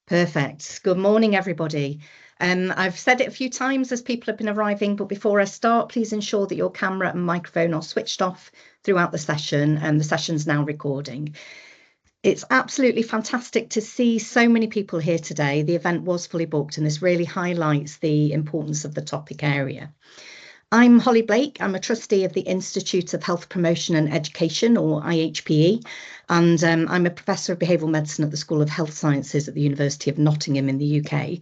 Perfect. Good morning, everybody. I've said it a few times as people have been arriving, but before I start, please ensure that your camera and microphone are switched off throughout the session, and the session's now recording. It's absolutely fantastic to see so many people here today. The event was fully booked, and this really highlights the importance of the topic area. I'm Holly Blake. I'm a trustee of the Institute of Health Promotion and Education, or IHPE, and I'm a professor of behavioural medicine at the School of Health Sciences at the University of Nottingham in the UK.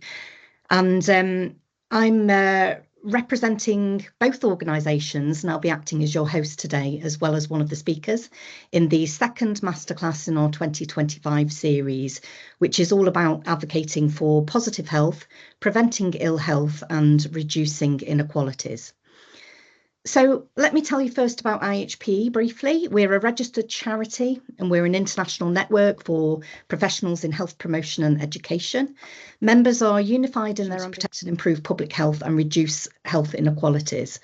And I'm representing both organisations, and I'll be acting as your host today, as well as one of the speakers in the second masterclass in our 2025 series, which is all about advocating for positive health, preventing ill health, and reducing inequalities. So let me tell you first about IHPE briefly. We're a registered charity and we're an international network for professionals in health promotion and education. Members are unified in their aim to protect and improve public health and reduce health inequalities.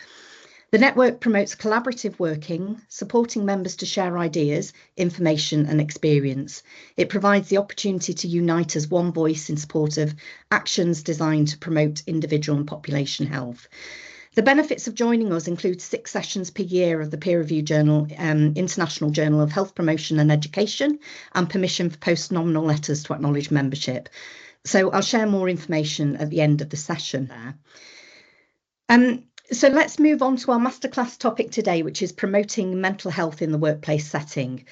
The network promotes collaborative working, supporting members to share ideas, information and experience. It provides the opportunity to unite as one voice in support of actions designed to promote individual and population health. The benefits of joining us include 6 sessions per year of the peer-reviewed journal, International Journal of Health Promotion and Education, and permission for post-nominal letters to acknowledge membership. So I'll share more information at the end of the session there. So let's move on to our masterclass topic today, which is promoting mental health in the workplace setting.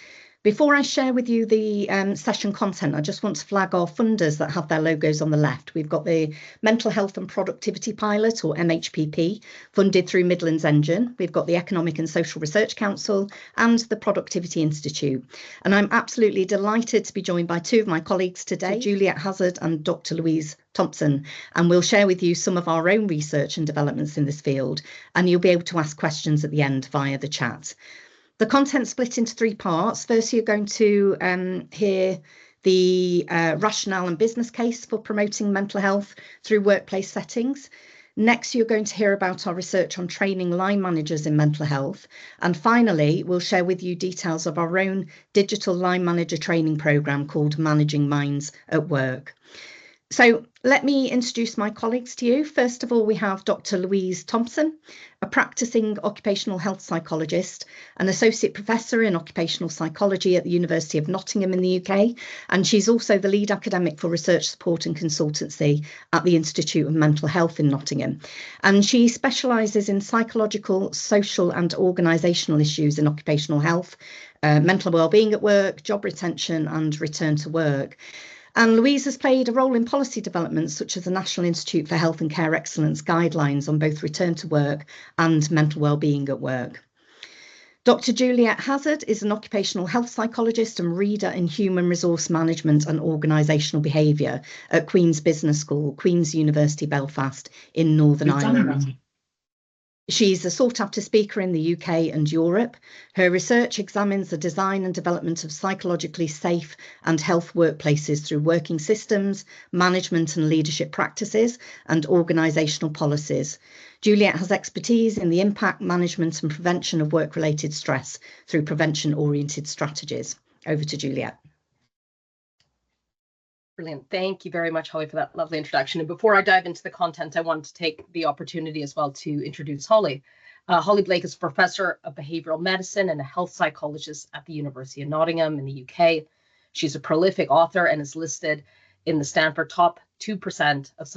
Before I share with you the session content, I just want to flag our funders that have their logos on the left. We've got the Mental Health and Productivity Pilot, or MHPP, funded through Midlands Engine. We've got the Economic and Social Research Council and the Productivity Institute. And I'm absolutely delighted to be joined by 2 of my colleagues today, Juliet Hassard and Dr. Louise Thompson. And we'll share with you some of our own research and developments in this field. And you'll be able to ask questions at the end via the chat. The content split into 3 parts. First, you're going to hear the rationale and business case for promoting mental health through workplace settings. Next, you're going to hear about our research on training line managers in mental health. And finally, we'll share with you details of our own digital line manager training programme called Managing Minds at Work. So let me introduce my colleagues to you. First of all, we have Dr. Louise Thompson, a practicing occupational health psychologist, an associate professor in occupational psychology at the University of Nottingham in the UK, and she's also the lead academic for research support and consultancy at the Institute of Mental Health in Nottingham. And she specialises in psychological, social and organisational issues in occupational health, mental wellbeing at work, job retention and return to work. And Louise has played a role in policy developments such as the National Institute for Health and Care Excellence guidelines on both return to work and mental wellbeing at work. Dr. Juliet Hassard is an occupational health psychologist and reader in human resource management and organisational behaviour at Queen's Business School, Queen's University Belfast in Northern Ireland. She's a sought-after speaker in the UK and Europe. Her research examines the design and development of psychologically safe and health workplaces through working systems, management and leadership practices, and organisational policies. Juliet has expertise in the impact, management and prevention of work-related stress through prevention-oriented strategies. Over to Juliet. Brilliant. Thank you very much, Holly, for that lovely introduction. And before I dive into the content, I want to take the opportunity as well to introduce Holly. Holly Blake is a professor of behavioural medicine and a health psychologist at the University of Nottingham in the UK. She's a prolific author and is listed in the Stanford top 2% of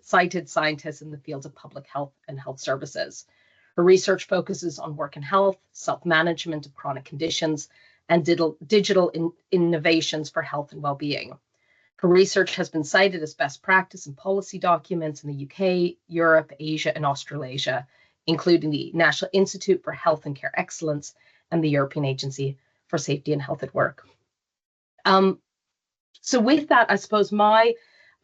cited scientists in the fields of public health and health services. Her research focuses on work and health, self-management of chronic conditions, and digital innovations for health and well-being. Her research has been cited as best practice in policy documents in the UK, Europe, Asia, and Australasia, including the National Institute for Health and Care Excellence and the European Agency for Safety and Health at Work. So with that, I suppose my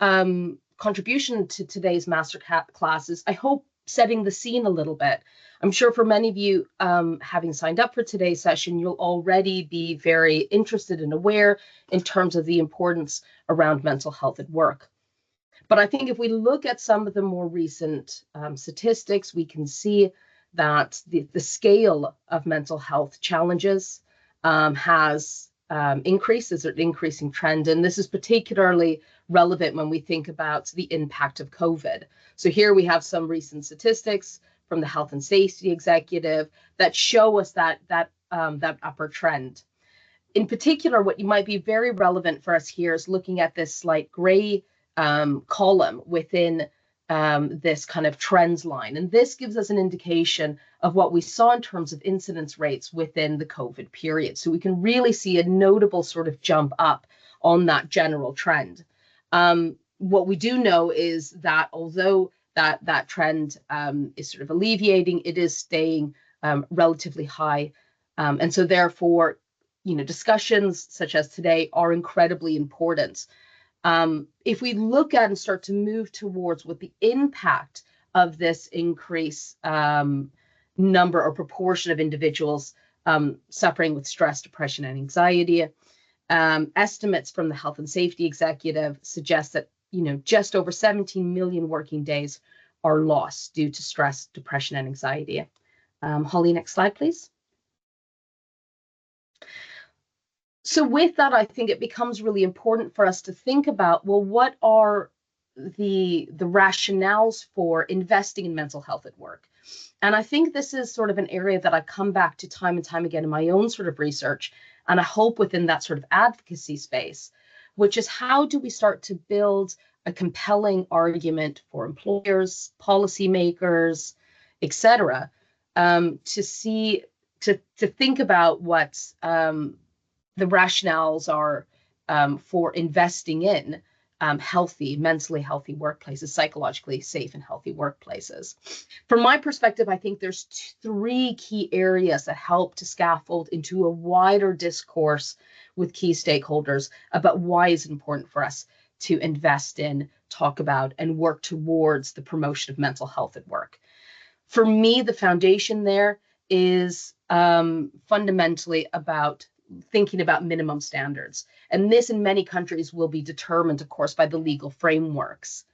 contribution to today's masterclass is, I hope, setting the scene a little bit. I'm sure for many of you, having signed up for today's session, you'll already be very interested and aware in terms of the importance around mental health at work. But I think if we look at some of the more recent statistics, we can see that the scale of mental health challenges has increase, is an increasing trend. And this is particularly relevant when we think about the impact of COVID. So here we have some recent statistics from the Health and Safety Executive that show us that upper trend. In particular, what might be very relevant for us here is looking at this slight gray column within this kind of trends line. And this gives us an indication of what we saw in terms of incidence rates within the COVID period. So we can really see a notable sort of jump up on that general trend. What we do know is that although that trend is sort of alleviating, it is staying relatively high. And so therefore, discussions such as today are incredibly important. If we look at and start to move towards what the impact of this increase number or proportion of individuals suffering with stress, depression, and anxiety, estimates from the Health and Safety Executive suggest that just over 17 million working days are lost due to stress, depression, and anxiety. Holly, next slide, please. So with that, I think it becomes really important for us to think about, well, what are the rationales for investing in mental health at work? And I think this is sort of an area that I come back to time and time again in my own sort of research, and I hope within that sort of advocacy space, which is how do we start to build a compelling argument for employers, policymakers, et cetera, to think about what the rationales are for investing in mentally healthy workplaces, psychologically safe and healthy workplaces. From my perspective, I think there's three key areas that help to scaffold into a wider discourse with key stakeholders about why it's important for us to invest in, talk about, and work towards the promotion of mental health at work. For me, the foundation there is fundamentally about thinking about minimum standards. And this in many countries will be determined, of course, by the legal frameworks.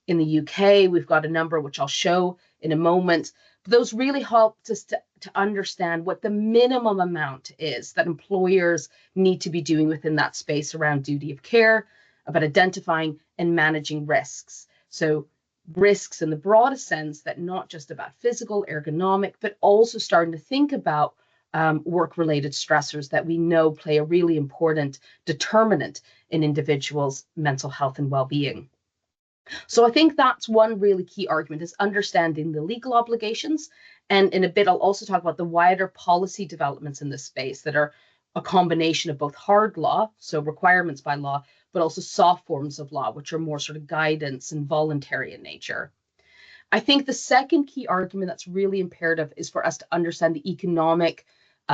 In the UK, we've got a number which I'll show in a moment. But those really help us to understand what the minimum amount is that employers need to be doing within that space around duty of care, about identifying and managing risks. So risks in the broadest sense, that not just about physical, ergonomic, but also starting to think about work-related stressors that we know play a really important determinant in individuals' mental health and well-being. So I think that's one really key argument, is understanding the legal obligations. And in a bit, I'll also talk about the wider policy developments in this space that are a combination of both hard law, so requirements by law, but also soft forms of law, which are more sort of guidance and voluntary in nature. I think the second key argument that's really imperative is for us to understand the economic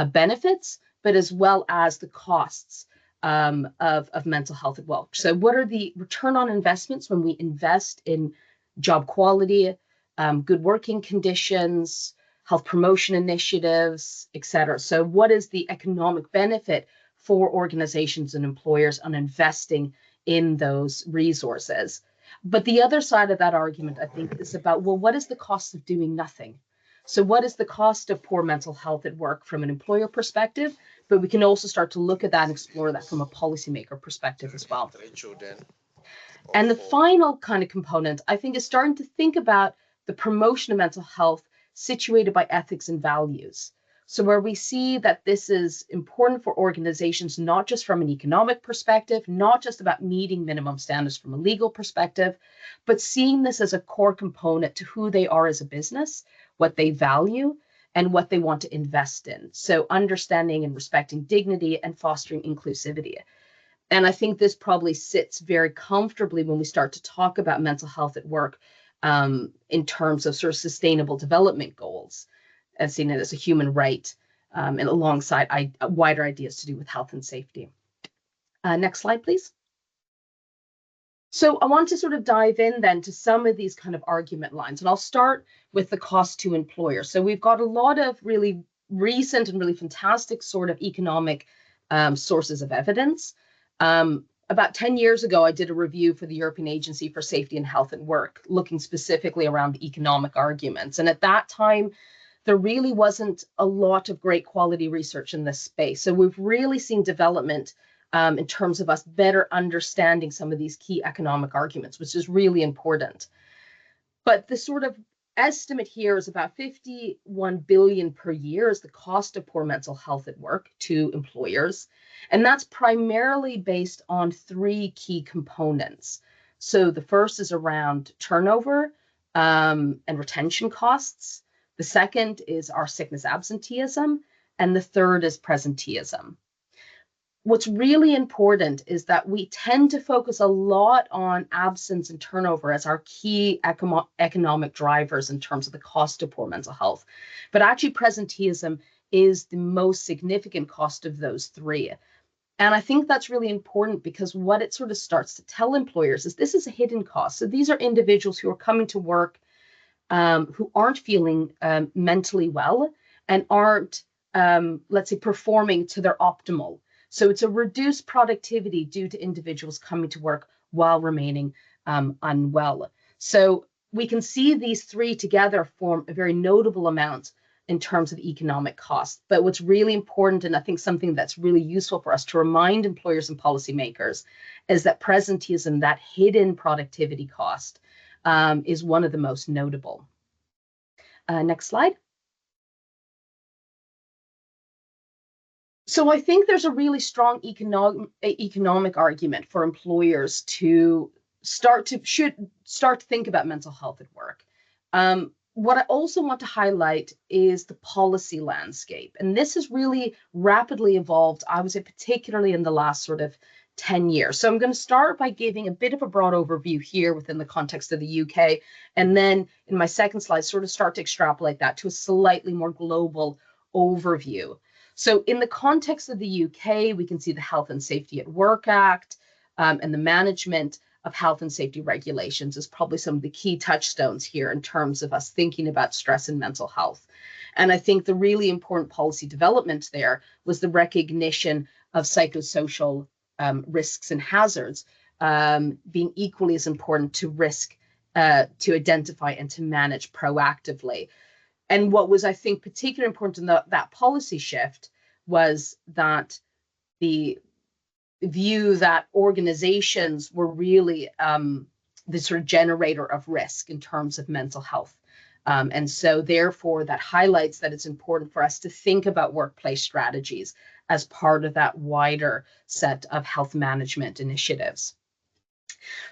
benefits, but as well as the costs of mental health at work. So what are the return on investments when we invest in job quality, good working conditions, health promotion initiatives, et cetera? So what is the economic benefit for organizations and employers on investing in those resources? But the other side of that argument, I think, is about, well, what is the cost of doing nothing? So what is the cost of poor mental health at work from an employer perspective? But we can also start to look at that and explore that from a policymaker perspective as well. And the final kind of component, I think, is starting to think about the promotion of mental health situated by ethics and values. So where we see that this is important for organizations, not just from an economic perspective, not just about meeting minimum standards from a legal perspective, but seeing this as a core component to who they are as a business, what they value, and what they want to invest in. So understanding and respecting dignity and fostering inclusivity. And I think this probably sits very comfortably when we start to talk about mental health at work in terms of sort of sustainable development goals, as seen as a human right, and alongside wider ideas to do with health and safety. Next slide, please. So I want to sort of dive in then to some of these kind of argument lines, and I'll start with the cost to employers. So we've got a lot of really recent and really fantastic sort of economic sources of evidence. About 10 years ago, I did a review for the European Agency for Safety and Health at Work, looking specifically around the economic arguments. And at that time, there really wasn't a lot of great quality research in this space. So we've really seen development in terms of us better understanding some of these key economic arguments, which is really important. But the sort of estimate here is about 51 billion per year is the cost of poor mental health at work to employers. And that's primarily based on three key components. So the first is around turnover and retention costs. The second is our sickness absenteeism. And the third is presenteeism. What's really important is that we tend to focus a lot on absence and turnover as our key economic drivers in terms of the cost of poor mental health. But actually, presenteeism is the most significant cost of those three. And I think that's really important because what it sort of starts to tell employers is this is a hidden cost. So these are individuals who are coming to work who aren't feeling mentally well and aren't, let's say, performing to their optimal. So it's a reduced productivity due to individuals coming to work while remaining unwell. So we can see these three together form a very notable amount in terms of economic cost. But what's really important, and I think something that's really useful for us to remind employers and policymakers, is that presenteeism, that hidden productivity cost, is one of the most notable. Next slide. So I think there's a really strong economic argument for employers to should start to think about mental health at work. What I also want to highlight is the policy landscape. And this has really rapidly evolved, I would say, particularly in the last sort of 10 years. So I'm going to start by giving a bit of a broad overview here within the context of the UK. And then in my second slide, sort of start to extrapolate that to a slightly more global overview. So in the context of the UK, we can see the Health and Safety at Work Act and the management of health and safety regulations is probably some of the key touchstones here in terms of us thinking about stress and mental health. And I think the really important policy development there was the recognition of psychosocial risks and hazards being equally as important to risk to identify and to manage proactively. And what was, I think, particularly important in that policy shift was that the view that organizations were really the sort of generator of risk in terms of mental health. And so therefore, that highlights that it's important for us to think about workplace strategies as part of that wider set of health management initiatives.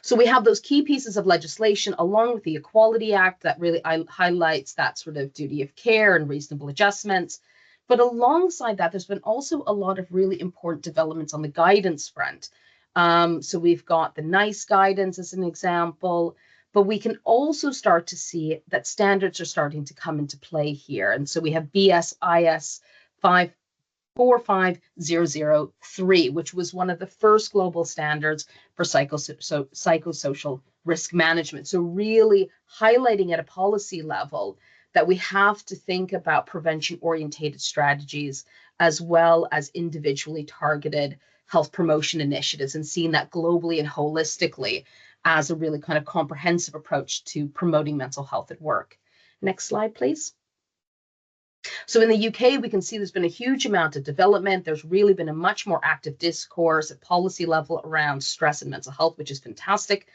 So we have those key pieces of legislation along with the Equality Act that really highlights that sort of duty of care and reasonable adjustments. But alongside that, there's been also a lot of really important developments on the guidance front. So we've got the NICE guidance as an example, but we can also start to see that standards are starting to come into play here. And so we have BSIS 45003, which was one of the first global standards for psychosocial risk management. So really highlighting at a policy level that we have to think about prevention-orientated strategies as well as individually targeted health promotion initiatives and seeing that globally and holistically as a really kind of comprehensive approach to promoting mental health at work. Next slide, please. So in the UK, we can see there's been a huge amount of development. There's really been a much more active discourse at policy level around stress and mental health, which is fantastic.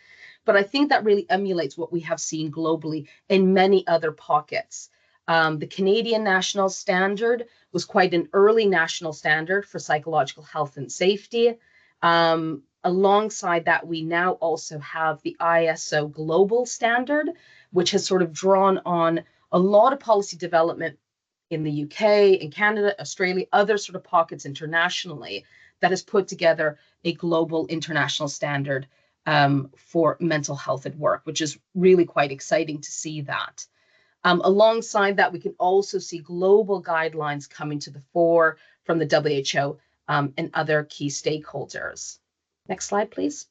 But I think that really emulates what we have seen globally in many other pockets. The Canadian national standard was quite an early national standard for psychological health and safety. Alongside that, we now also have the ISO global standard, which has sort of drawn on a lot of policy development in the UK, in Canada, Australia, other sort of pockets internationally that has put together a global international standard for mental health at work, which is really quite exciting to see that. Alongside that, we can also see global guidelines coming to the fore from the WHO and other key stakeholders. Next slide, please.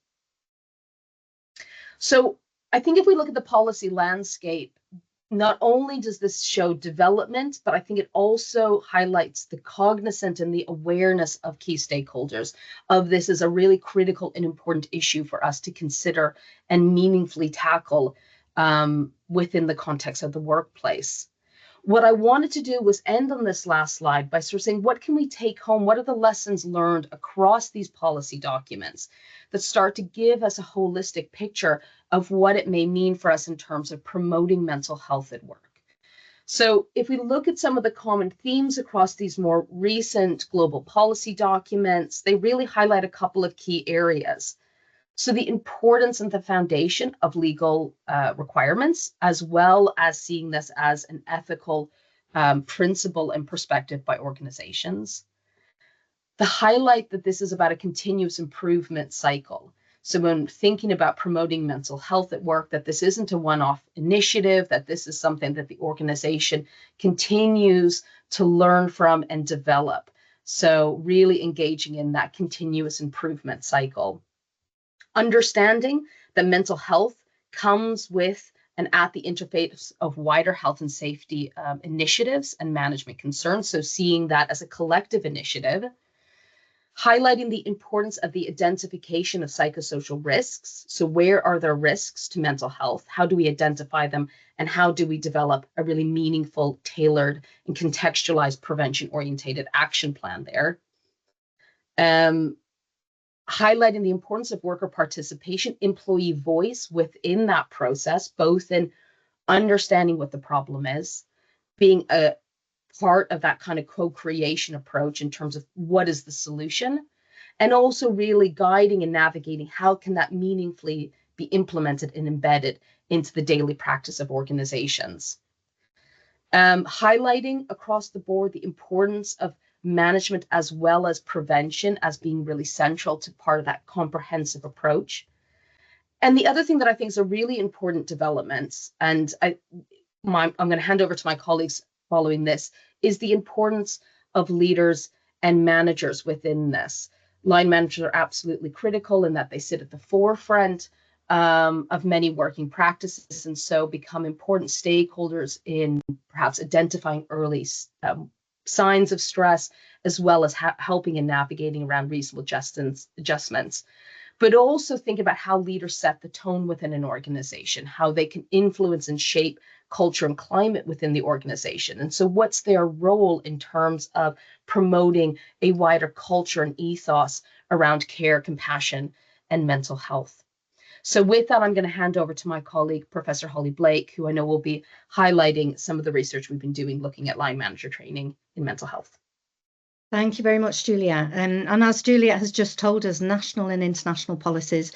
So I think if we look at the policy landscape, not only does this show development, but I think it also highlights the cognizance and the awareness of key stakeholders of this as a really critical and important issue for us to consider and meaningfully tackle within the context of the workplace. What I wanted to do was end on this last slide by sort of saying, what can we take home? What are the lessons learned across these policy documents that start to give us a holistic picture of what it may mean for us in terms of promoting mental health at work? So if we look at some of the common themes across these more recent global policy documents, they really highlight a couple of key areas. So the importance and the foundation of legal requirements, as well as seeing this as an ethical principle and perspective by organizations. The highlight that this is about a continuous improvement cycle. So when thinking about promoting mental health at work, that this isn't a one-off initiative, that this is something that the organization continues to learn from and develop. So really engaging in that continuous improvement cycle. Understanding that mental health comes with and at the interface of wider health and safety initiatives and management concerns. So seeing that as a collective initiative. Highlighting the importance of the identification of psychosocial risks. So where are there risks to mental health? How do we identify them? And how do we develop a really meaningful, tailored, and contextualized prevention-orientated action plan there? Highlighting the importance of worker participation, employee voice within that process, both in understanding what the problem is, being a part of that kind of co-creation approach in terms of what is the solution, and also really guiding and navigating how can that meaningfully be implemented and embedded into the daily practice of organizations. Highlighting across the board the importance of management as well as prevention as being really central to part of that comprehensive approach. And the other thing that I think is a really important development, and I'm going to hand over to my colleagues following this, is the importance of leaders and managers within this. Line managers are absolutely critical in that they sit at the forefront of many working practices, and so become important stakeholders in perhaps identifying early signs of stress, as well as helping and navigating around reasonable adjustments. But also think about how leaders set the tone within an organization, how they can influence and shape culture and climate within the organization. And so what's their role in terms of promoting a wider culture and ethos around care, compassion, and mental health? So with that, I'm going to hand over to my colleague, Professor Holly Blake, who I know will be highlighting some of the research we've been doing looking at line manager training in mental health. Thank you very much, Juliet. And as Juliet has just told us, national and international policies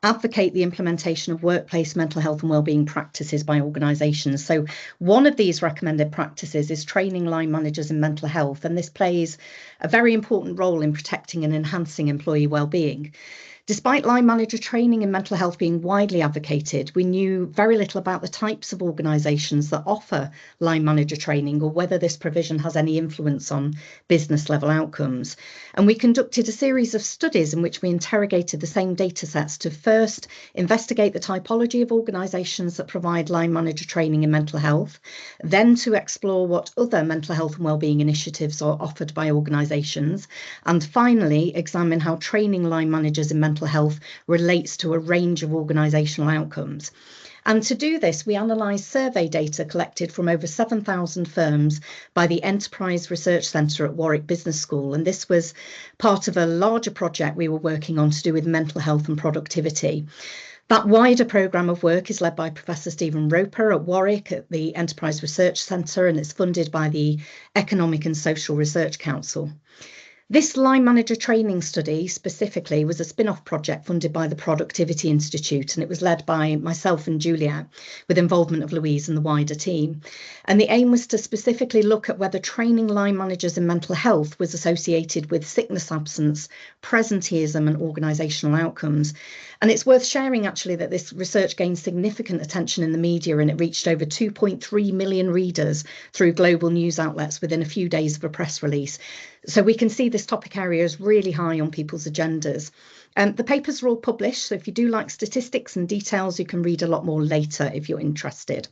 advocate the implementation of workplace mental health and wellbeing practices by organisations. So one of these recommended practices is training line managers in mental health, and this plays a very important role in protecting and enhancing employee wellbeing. Despite line manager training in mental health being widely advocated, we knew very little about the types of organisations that offer line manager training or whether this provision has any influence on business level outcomes. And we conducted a series of studies in which we interrogated the same data sets to first investigate the typology of organisations that provide line manager training in mental health, then to explore what other mental health and wellbeing initiatives are offered by organisations, and finally examine how training line managers in mental health relates to a range of organisational outcomes. And to do this, we analysed survey data collected from over 7,000 firms by the Enterprise Research Centre at Warwick Business School. And this was part of a larger project we were working on to do with mental health and productivity. That wider programme of work is led by Professor Stephen Roper at Warwick at the Enterprise Research Centre, and it's funded by the Economic and Social Research Council. This line manager training study specifically was a spin-off project funded by the Productivity Institute, and it was led by myself and Juliet with involvement of Louise and the wider team. And the aim was to specifically look at whether training line managers in mental health was associated with sickness absence, presenteeism and organisational outcomes. And it's worth sharing actually that this research gained significant attention in the media, and it reached over 2.3 million readers through global news outlets within a few days of a press release. So we can see this topic area is really high on people's agendas. The papers are all published, so if you do like statistics and details, you can read a lot more later if you're interested.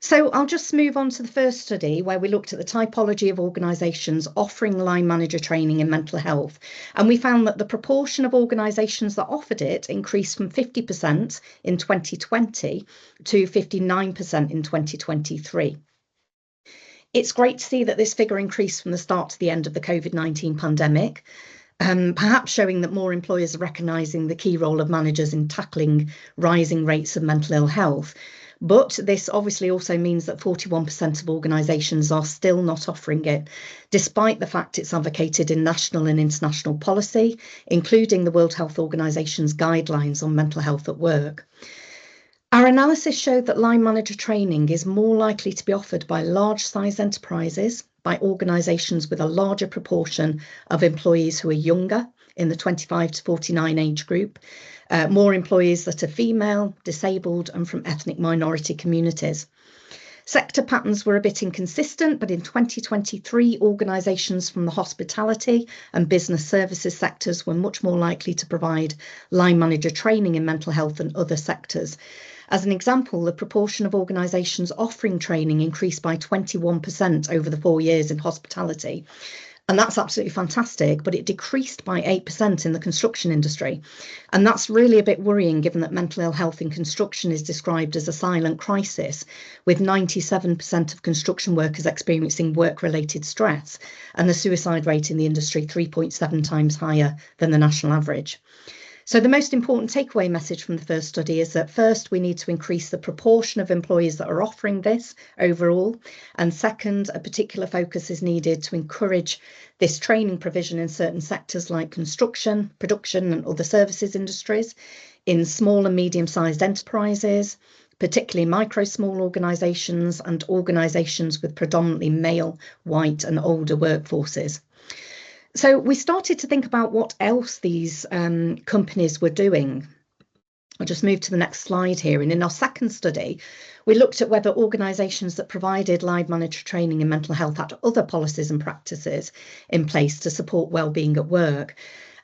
So I'll just move on to the first study where we looked at the typology of organisations offering line manager training in mental health. And we found that the proportion of organisations that offered it increased from 50% in 2020 to 59% in 2023. It's great to see that this figure increased from the start to the end of the COVID-19 pandemic, perhaps showing that more employers are recognising the key role of managers in tackling rising rates of mental ill health. But this obviously also means that 41% of organisations are still not offering it, despite the fact it's advocated in national and international policy, including the World Health Organisation's guidelines on mental health at work. Our analysis showed that line manager training is more likely to be offered by large-size enterprises, by organisations with a larger proportion of employees who are younger in the 25 to 49 age group, more employees that are female, disabled and from ethnic minority communities. Sector patterns were a bit inconsistent, but in 2023, organisations from the hospitality and business services sectors were much more likely to provide line manager training in mental health than other sectors. As an example, the proportion of organisations offering training increased by 21% over the 4 years in hospitality. And that's absolutely fantastic, but it decreased by 8% in the construction industry. And that's really a bit worrying, given that mental ill health in construction is described as a silent crisis, with 97% of construction workers experiencing work-related stress, and the suicide rate in the industry 3.7 times higher than the national average. So the most important takeaway message from the first study is that first, we need to increase the proportion of employees that are offering this overall. And second, a particular focus is needed to encourage this training provision in certain sectors like construction, production and other services industries, in small and medium-sized enterprises, particularly micro-small organisations and organisations with predominantly male, white and older workforces. So we started to think about what else these companies were doing. I'll just move to the next slide here. And in our second study, we looked at whether organisations that provided line manager training in mental health had other policies and practices in place to support wellbeing at work.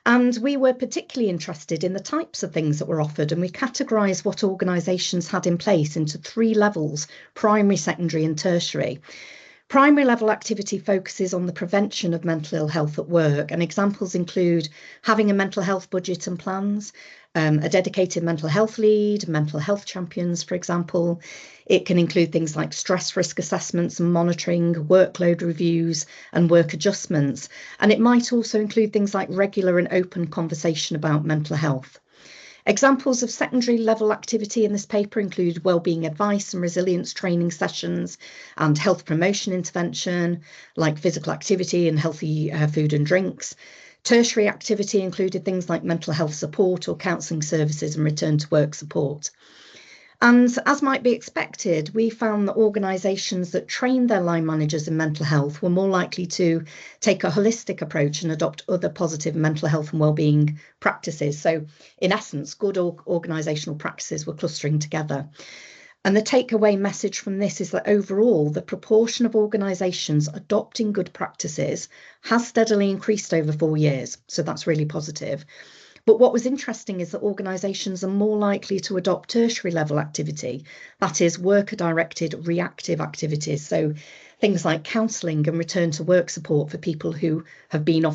And we were particularly interested in the types of things that were offered, and we categorised what organisations had in place into 3 levels: primary, secondary and tertiary. Primary level activity focuses on the prevention of mental ill health at work, and examples include having a mental health budget and plans, a dedicated mental health lead, mental health champions, for example. It can include things like stress risk assessments and monitoring, workload reviews and work adjustments. And it might also include things like regular and open conversation about mental health. Examples of secondary level activity in this paper include wellbeing advice and resilience training sessions and health promotion intervention, like physical activity and healthy food and drinks. Tertiary activity included things like mental health support or counselling services and return to work support. And as might be expected, we found that organisations that trained their line managers in mental health were more likely to take a holistic approach and adopt other positive mental health and wellbeing practices. So in essence, good organisational practices were clustering together. And the takeaway message from this is that overall, the proportion of organisations adopting good practices has steadily increased over 4 years. So that's really positive. But what was interesting is that organisations are more likely to adopt tertiary level activity, that is worker-directed reactive activities. So things like counselling and return to work support for people who have been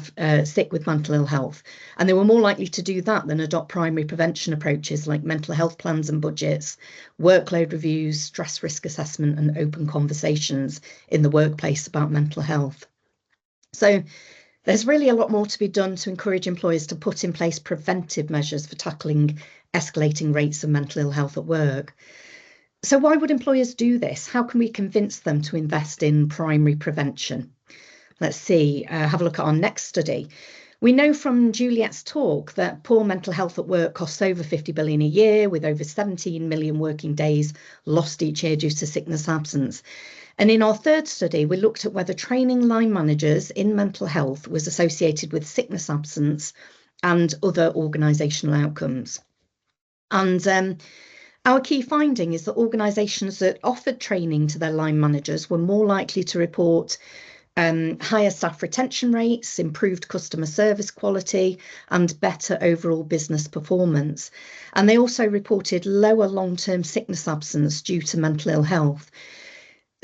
sick with mental ill health. And they were more likely to do that than adopt primary prevention approaches like mental health plans and budgets, workload reviews, stress risk assessment and open conversations in the workplace about mental health. So there's really a lot more to be done to encourage employers to put in place preventive measures for tackling escalating rates of mental ill health at work. So why would employers do this? How can we convince them to invest in primary prevention? Let's see, have a look at our next study. We know from Juliet's talk that poor mental health at work costs over 50 billion a year, with over 17 million working days lost each year due to sickness absence. And in our third study, we looked at whether training line managers in mental health was associated with sickness absence and other organisational outcomes. And our key finding is that organisations that offered training to their line managers were more likely to report higher staff retention rates, improved customer service quality and better overall business performance. And they also reported lower long-term sickness absence due to mental ill health.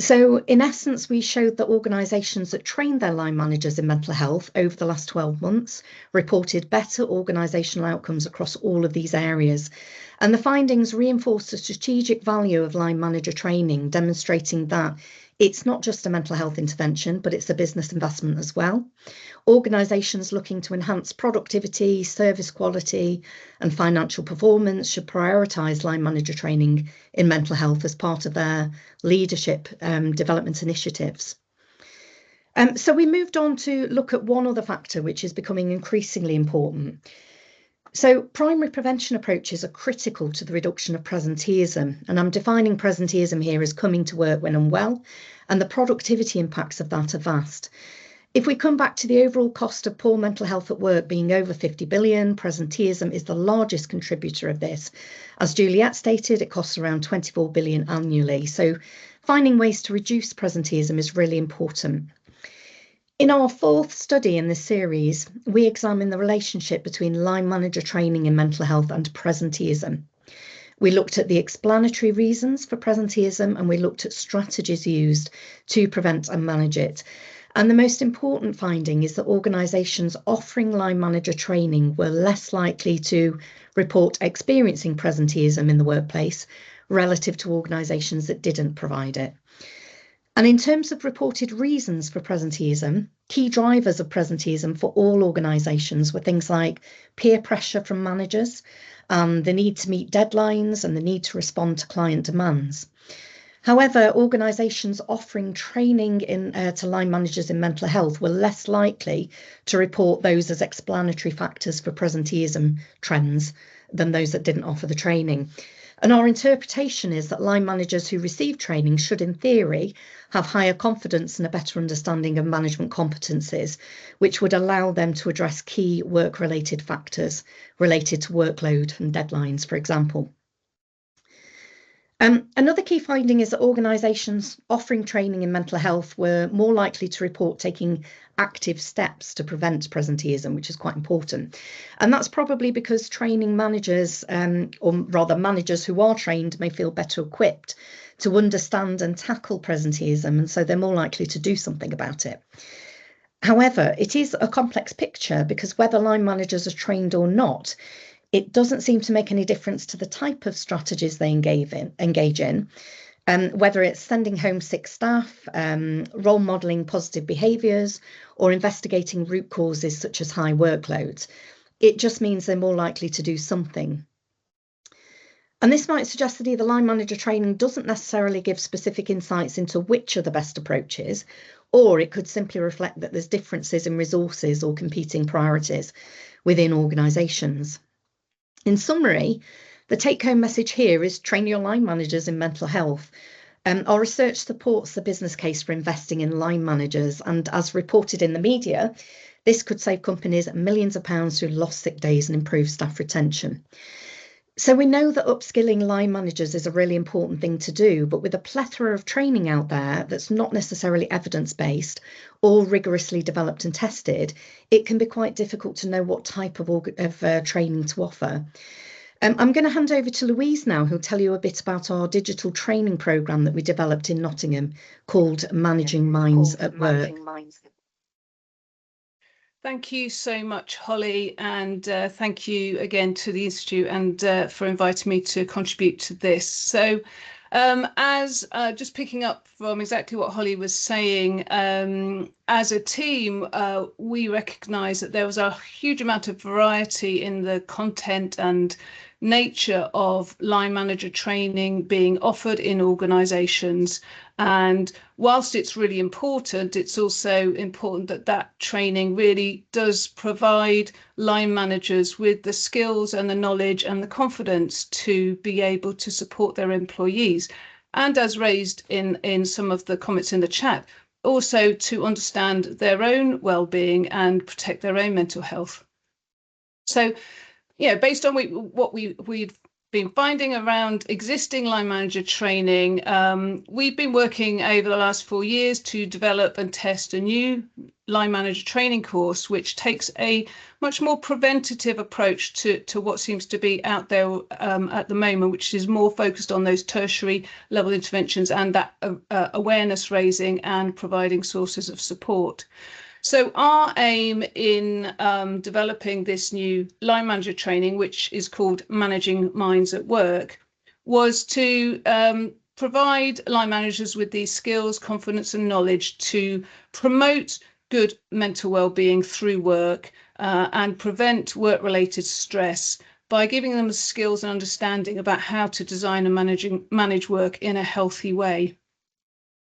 So in essence, we showed that organisations that trained their line managers in mental health over the last 12 months reported better organisational outcomes across all of these areas. And the findings reinforced the strategic value of line manager training, demonstrating that It's not just a mental health intervention, but it's a business investment as well. Organisations looking to enhance productivity, service quality and financial performance should prioritise line manager training in mental health as part of their leadership development initiatives. So we moved on to look at one other factor which is becoming increasingly important. So primary prevention approaches are critical to the reduction of presenteeism, and I'm defining presenteeism here as coming to work when unwell, and the productivity impacts of that are vast. If we come back to the overall cost of poor mental health at work being over 50 billion, presenteeism is the largest contributor of this. As Juliet stated, it costs around 24 billion annually. So finding ways to reduce presenteeism is really important. In our fourth study in this series, we examined the relationship between line manager training in mental health and presenteeism. We looked at the explanatory reasons for presenteeism and we looked at strategies used to prevent and manage it. And the most important finding is that organisations offering line manager training were less likely to report experiencing presenteeism in the workplace relative to organisations that didn't provide it. And in terms of reported reasons for presenteeism, key drivers of presenteeism for all organisations were things like peer pressure from managers, the need to meet deadlines and the need to respond to client demands. However, organisations offering training to line managers in mental health were less likely to report those as explanatory factors for presenteeism trends than those that didn't offer the training. And our interpretation is that line managers who receive training should, in theory, have higher confidence and a better understanding of management competencies, which would allow them to address key work-related factors related to workload and deadlines, for example. Another key finding is that organisations offering training in mental health were more likely to report taking active steps to prevent presenteeism, which is quite important. And that's probably because training managers, or rather managers who are trained, may feel better equipped to understand and tackle presenteeism, and so they're more likely to do something about it. However, it is a complex picture because whether line managers are trained or not, it doesn't seem to make any difference to the type of strategies they engage in, whether it's sending home sick staff, role modelling positive behaviours, or investigating root causes such as high workloads. It just means they're more likely to do something. And this might suggest that either line manager training doesn't necessarily give specific insights into which are the best approaches, or it could simply reflect that there's differences in resources or competing priorities within organisations. In summary, the take-home message here is train your line managers in mental health. Our research supports the business case for investing in line managers, and as reported in the media, this could save companies millions of pounds through lost sick days and improve staff retention. So we know that upskilling line managers is a really important thing to do, but with a plethora of training out there that's not necessarily evidence-based or rigorously developed and tested, it can be quite difficult to know what type of training to offer. I'm going to hand over to Louise now, who'll tell you a bit about our digital training programme that we developed in Nottingham called Managing Minds at Work. Thank you so much, Holly, and thank you again to the Institute and for inviting me to contribute to this. So as just picking up from exactly what Holly was saying, as a team, we recognise that there was a huge amount of variety in the content and nature of line manager training being offered in organisations. And whilst it's really important, it's also important that that training really does provide line managers with the skills and the knowledge and the confidence to be able to support their employees. And as raised in some of the comments in the chat, also to understand their own well-being and protect their own mental health. So, yeah, based on what we've been finding around existing line manager training, we've been working over the last 4 years to develop and test a new line manager training course, which takes a much more preventative approach to what seems to be out there at the moment, which is more focused on those tertiary level interventions and that awareness raising and providing sources of support. So our aim in developing this new line manager training, which is called Managing Minds at Work, was to provide line managers with these skills, confidence and knowledge to promote good mental well-being through work and prevent work-related stress by giving them the skills and understanding about how to design and manage work in a healthy way.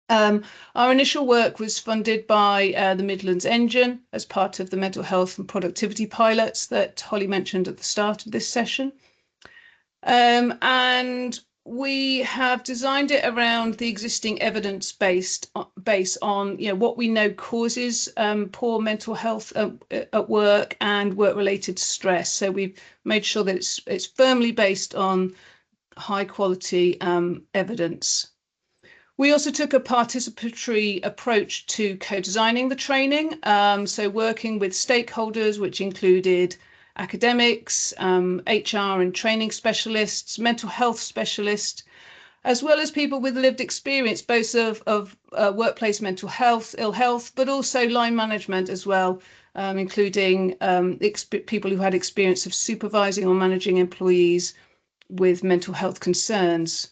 Our initial work was funded by the Midlands Engine as part of the mental health and productivity pilots that Holly mentioned at the start of this session. And we have designed it around the existing evidence base on what we know causes poor mental health at work and work-related stress. So we've made sure that it's firmly based on high quality evidence. We also took a participatory approach to co-designing the training, so working with stakeholders, which included academics, HR and training specialists, mental health specialists, as well as people with lived experience, both of workplace mental health, ill health, but also line management as well, including people who had experience of supervising or managing employees with mental health concerns.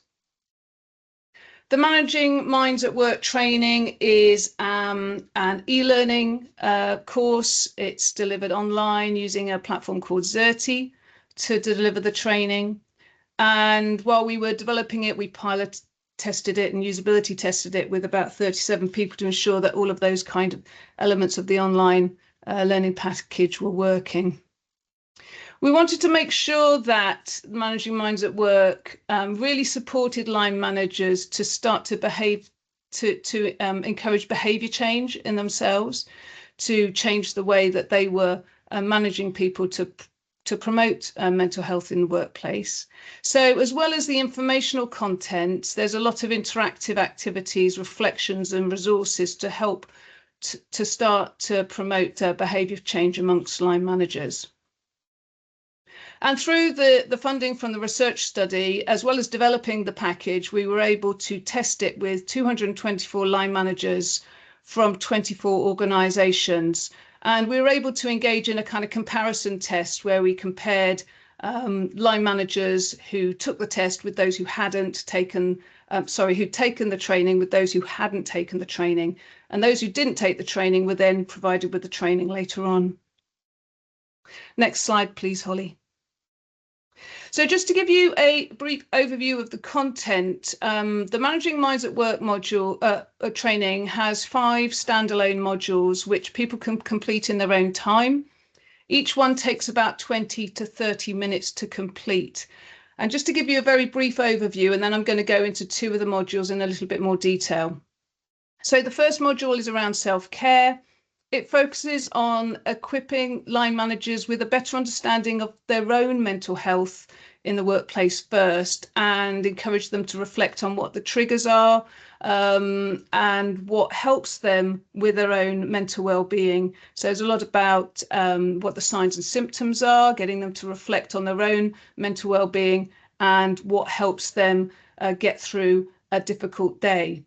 The Managing Minds at Work training is an e-learning course. It's delivered online using a platform called Xerti to deliver the training. And while we were developing it, we pilot tested it and usability tested it with about 37 people to ensure that all of those kind of elements of the online learning package were working. We wanted to make sure that Managing Minds at Work really supported line managers to start to behave, to encourage behaviour change in themselves, to change the way that they were managing people to promote mental health in the workplace. So as well as the informational content, there's a lot of interactive activities, reflections and resources to help to start to promote behaviour change amongst line managers. And through the funding from the research study, as well as developing the package, we were able to test it with 224 line managers from 24 organisations. And we were able to engage in a kind of comparison test where we compared line managers who took the test with those who hadn't taken, who'd taken the training with those who hadn't taken the training. And those who didn't take the training were then provided with the training later on. Next slide, please, Holly. So just to give you a brief overview of the content, the Managing Minds at Work module training has 5 standalone modules which people can complete in their own time. Each one takes about 20 to 30 minutes to complete. And just to give you a very brief overview, and then I'm going to go into 2 of the modules in a little bit more detail. So the first module is around self-care. It focuses on equipping line managers with a better understanding of their own mental health in the workplace first, and encourage them to reflect on what the triggers are and what helps them with their own mental well-being. So there's a lot about what the signs and symptoms are, getting them to reflect on their own mental well-being and what helps them get through a difficult day.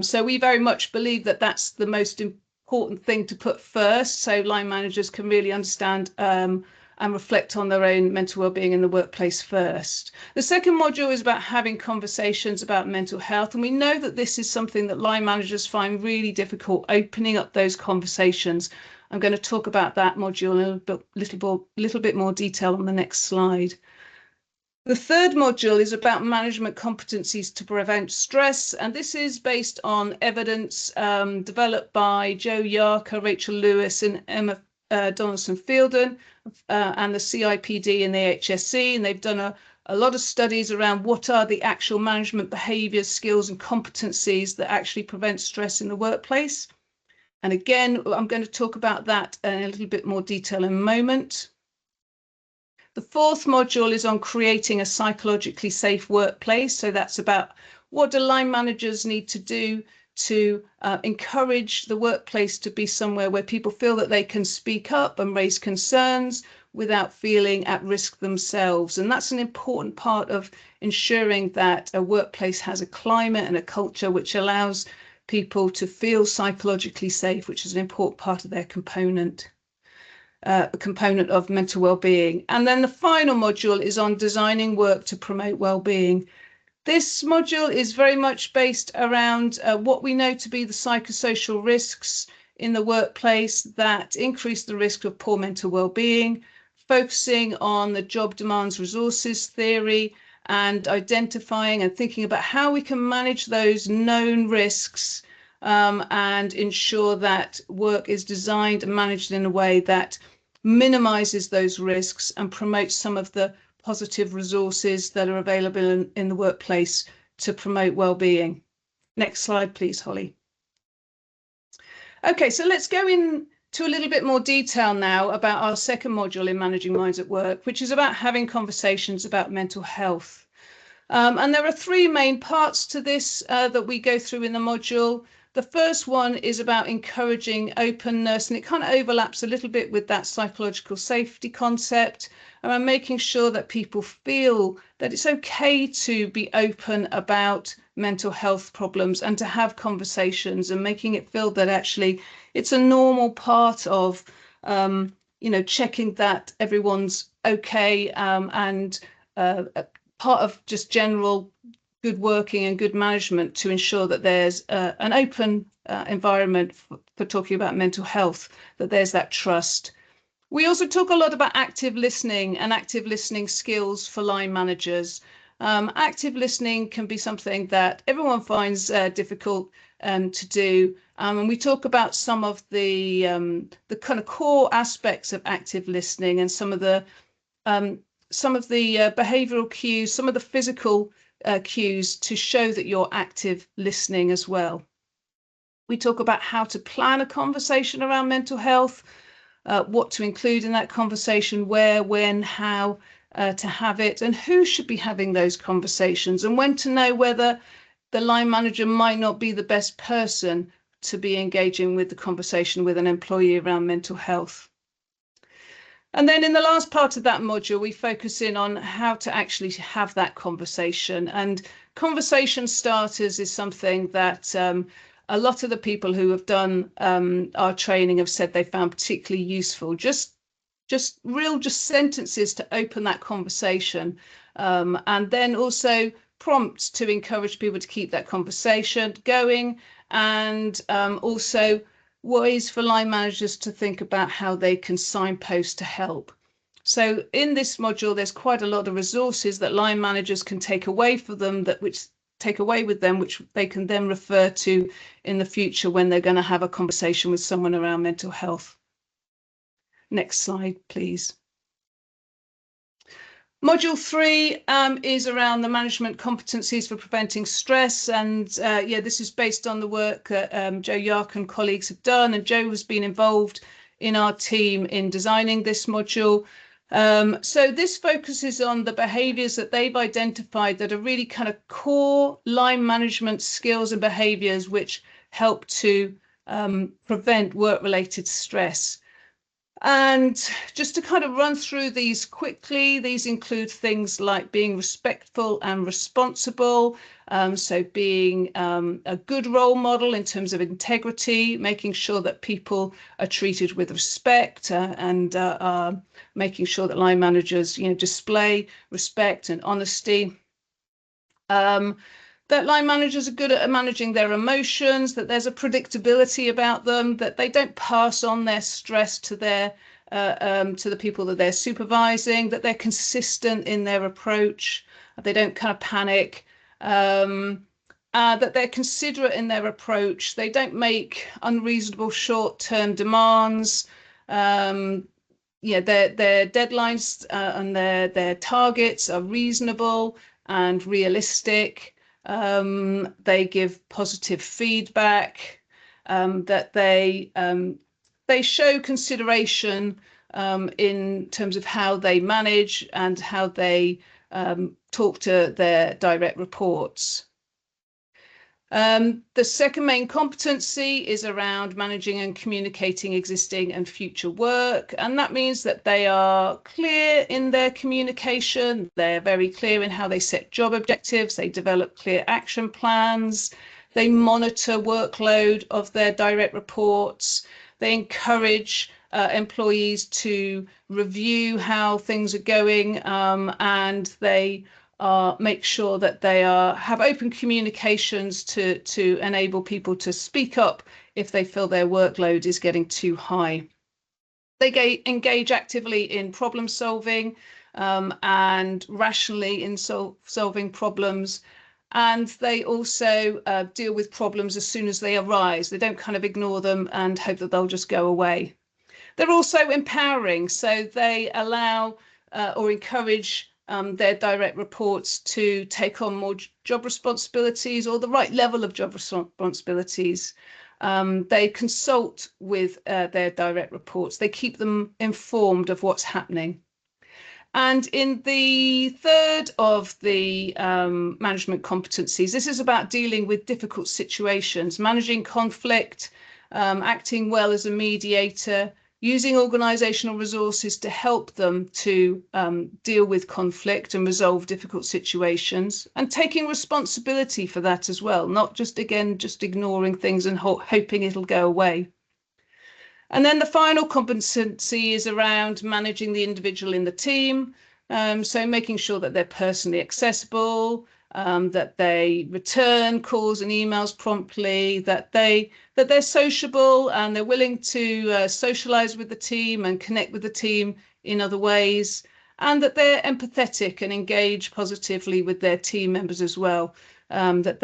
So we very much believe that that's the most important thing to put first, so line managers can really understand and reflect on their own mental well-being in the workplace first. The second module is about having conversations about mental health, and we know that this is something that line managers find really difficult, opening up those conversations. I'm going to talk about that module in a little bit more detail on the next slide. The third module is about management competencies to prevent stress, and this is based on evidence developed by Joe Yarker, Rachel Lewis and Emma Donaldson-Fielden and the CIPD and the HSC, and they've done a lot of studies around what are the actual management behaviours, skills and competencies that actually prevent stress in the workplace. And again, I'm going to talk about that in a little bit more detail in a moment. The fourth module is on creating a psychologically safe workplace. So that's about what do line managers need to do to encourage the workplace to be somewhere where people feel that they can speak up and raise concerns without feeling at risk themselves. And that's an important part of ensuring that a workplace has a climate and a culture which allows people to feel psychologically safe, which is an important part of their component of mental well-being. And then the final module is on designing work to promote well-being. This module is very much based around what we know to be the psychosocial risks in the workplace that increase the risk of poor mental well-being, focusing on the job demands resources theory and identifying and thinking about how we can manage those known risks and ensure that work is designed and managed in a way that minimizes those risks and promotes some of the positive resources that are available in the workplace to promote well-being. Next slide, please, Holly. Okay, so let's go into a little bit more detail now about our second module in Managing Minds at Work, which is about having conversations about mental health. And there are three main parts to this that we go through in the module. The first one is about encouraging openness, and it kind of overlaps a little bit with that psychological safety concept, around making sure that people feel that it's okay to be open about mental health problems and to have conversations, and making it feel that actually it's a normal part of, checking that everyone's okay and part of just general good working and good management to ensure that there's an open environment for talking about mental health, that there's that trust. We also talk a lot about active listening and active listening skills for line managers. Active listening can be something that everyone finds difficult to do. And we talk about some of the kind of core aspects of active listening and some of the behavioural cues, some of the physical cues to show that you're active listening as well. We talk about how to plan a conversation around mental health, what to include in that conversation, where, when, how to have it, and who should be having those conversations, and when to know whether the line manager might not be the best person to be engaging with the conversation with an employee around mental health. And then in the last part of that module, we focus in on how to actually have that conversation. And conversation starters is something that a lot of the people who have done our training have said they found particularly useful. Just sentences to open that conversation, and then also prompts to encourage people to keep that conversation going, and also ways for line managers to think about how they can signpost to help. So in this module, there's quite a lot of resources that line managers can take away with them, which they can then refer to in the future when they're going to have a conversation with someone around mental health. Next slide, please. Module 3 is around the management competencies for preventing stress, and this is based on the work that Joe Yark and colleagues have done, and Joe has been involved in our team in designing this module. So this focuses on the behaviours that they've identified that are really kind of core line management skills and behaviours which help to prevent work-related stress. And just to kind of run through these quickly, these include things like being respectful and responsible, so being a good role model in terms of integrity, making sure that people are treated with respect, and making sure that line managers, display respect and honesty. That line managers are good at managing their emotions, that there's a predictability about them, that they don't pass on their stress to the people that they're supervising, that they're consistent in their approach, they don't kind of panic, that they're considerate in their approach, they don't make unreasonable short-term demands, their deadlines and their targets are reasonable and realistic. They give positive feedback, that they show consideration in terms of how they manage and how they talk to their direct reports. The second main competency is around managing and communicating existing and future work, and that means that they are clear in their communication, they're very clear in how they set job objectives, they develop clear action plans, they monitor workload of their direct reports, they encourage employees to review how things are going, and they make sure that they have open communications to enable people to speak up if they feel their workload is getting too high. They engage actively in problem solving and rationally in solving problems. And they also deal with problems as soon as they arise. They don't kind of ignore them and hope that they'll just go away. They're also empowering, so they allow or encourage their direct reports to take on more job responsibilities or the right level of job responsibilities. They consult with their direct reports. They keep them informed of what's happening. And in the third of the management competencies, this is about dealing with difficult situations, managing conflict, acting well as a mediator, using organisational resources to help them to deal with conflict and resolve difficult situations, and taking responsibility for that as well, not just ignoring things and hoping it'll go away. And then the final competency is around managing the individual in the team. So making sure that they're personally accessible, that they return calls and emails promptly, that they're sociable and they're willing to socialize with the team and connect with the team in other ways, and that they're empathetic and engage positively with their team members as well. That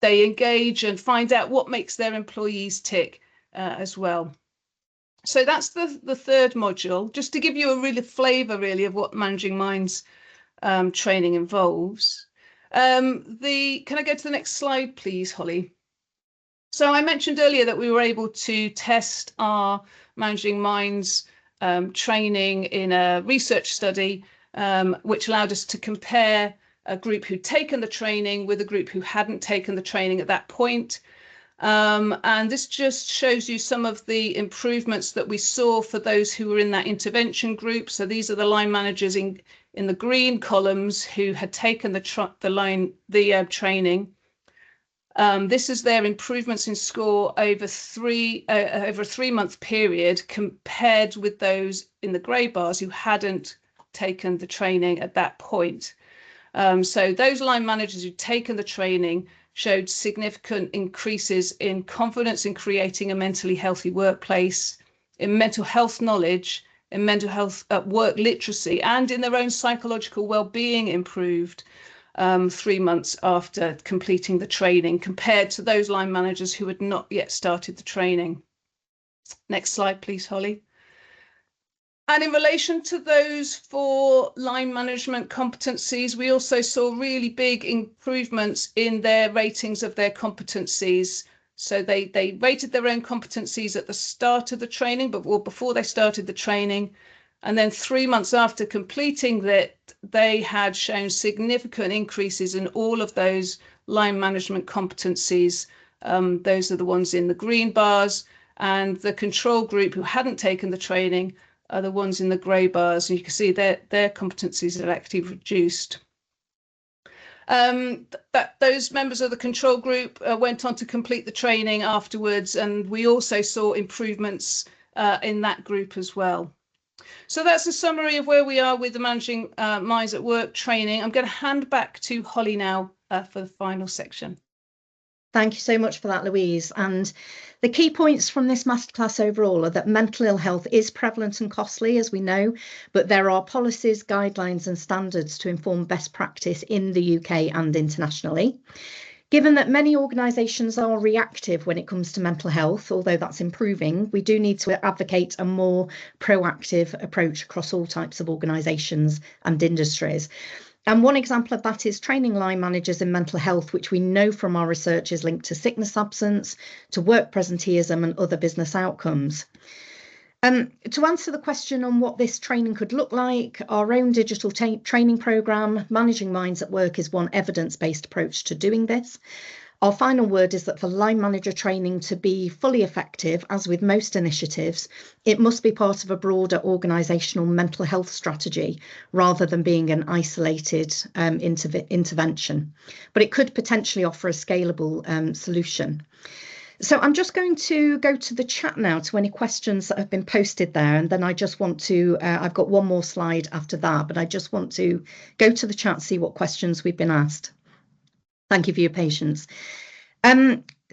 they engage and find out what makes their employees tick as well. So that's the third module, just to give you a really flavour really of what Managing Minds training involves. Can I go to the next slide, please, Holly? So I mentioned earlier that we were able to test our Managing Minds training in a research study, which allowed us to compare a group who'd taken the training with a group who hadn't taken the training at that point. And this just shows you some of the improvements that we saw for those who were in that intervention group. So these are the line managers in the green columns who had taken the training. This is their improvements in score over a 3-month period compared with those in the grey bars who hadn't taken the training at that point. So those line managers who'd taken the training showed significant increases in confidence in creating a mentally healthy workplace, in mental health knowledge, in mental health work literacy, and in their own psychological well-being improved 3 months after completing the training compared to those line managers who had not yet started the training. Next slide, please, Holly. And in relation to those 4 line management competencies, we also saw really big improvements in their ratings of their competencies. So they rated their own competencies at the start of the training, but before they started the training. And then 3 months after completing that, they had shown significant increases in all of those line management competencies. Those are the ones in the green bars, and the control group who hadn't taken the training are the ones in the grey bars, and you can see their competencies are actually reduced. Those members of the control group went on to complete the training afterwards, and we also saw improvements in that group as well. So that's a summary of where we are with the Managing Minds at Work training. I'm going to hand back to Holly now for the final section. Thank you so much for that, Louise. And the key points from this masterclass overall are that mental ill health is prevalent and costly, as we know, but there are policies, guidelines and standards to inform best practice in the UK and internationally. Given that many organisations are reactive when it comes to mental health, although that's improving, we do need to advocate a more proactive approach across all types of organisations and industries. And one example of that is training line managers in mental health, which we know from our research is linked to sickness absence, to work presenteeism and other business outcomes. To answer the question on what this training could look like, our own digital training programme, Managing Minds at Work, is one evidence-based approach to doing this. Our final word is that for line manager training to be fully effective, as with most initiatives, it must be part of a broader organisational mental health strategy rather than being an isolated intervention. But it could potentially offer a scalable solution. So I'm just going to go to the chat now to any questions that have been posted there. And then I just want to, I've got one more slide after that, but I just want to go to the chat, see what questions we've been asked. Thank you for your patience.